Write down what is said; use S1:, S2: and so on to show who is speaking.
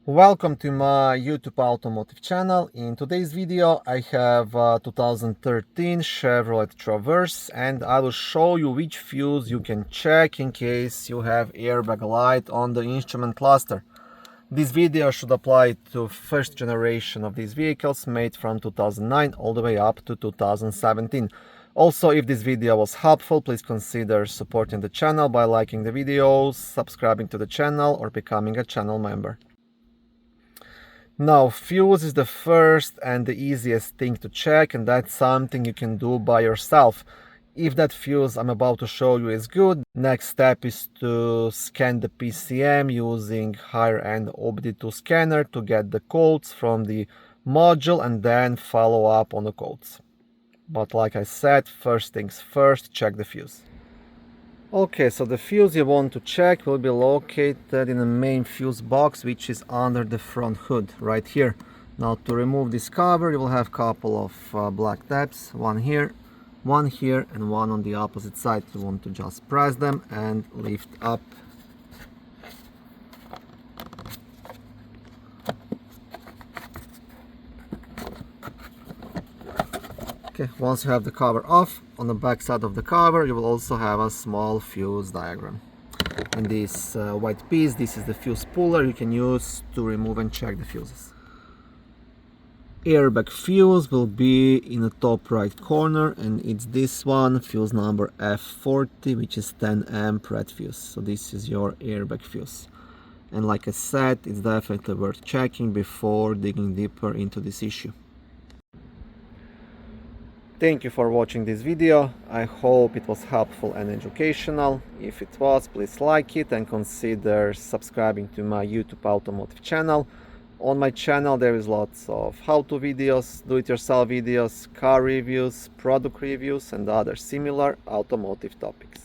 S1: Welcome to my YouTube automotive channel. In today's video I have a 2013 Chevrolet Traverse and I will show you which fuse you can check in case you have airbag light on the instrument cluster. This video should apply to first generation of these vehicles made from 2009 all the way up to 2017. Also, if this video was helpful, please consider supporting the channel by liking the videos, subscribing to the channel or becoming a channel member. Now, fuse is the first and the easiest thing to check, and that's something you can do by yourself. If that fuse I'm about to show you is good, next step is to scan the PCM using higher-end OBD2 scanner to get the codes from the module and then follow up on the codes. But like I said, first things first, check the fuse. Okay, so the fuse you want to check will be located in the main fuse box, which is under the front hood right here. Now to remove this cover you will have a couple of black tabs, one here and one on the opposite side. You want to just press them and lift up. Okay, once you have the cover off, on the back side of the cover you will also have a small fuse diagram. And this white piece, this is the fuse puller you can use to remove and check the fuses. Airbag fuse will be in the top right corner, and it's this one, fuse number F40, which is 10 amp red fuse. So this is your airbag fuse. And like I said, it's definitely worth checking before digging deeper into this issue. Thank you for watching this video. I hope it was helpful and educational. If it was, please like it and consider subscribing to my YouTube automotive channel. On my channel there is lots of how-to videos, do-it-yourself videos, car reviews, product reviews and other similar automotive topics.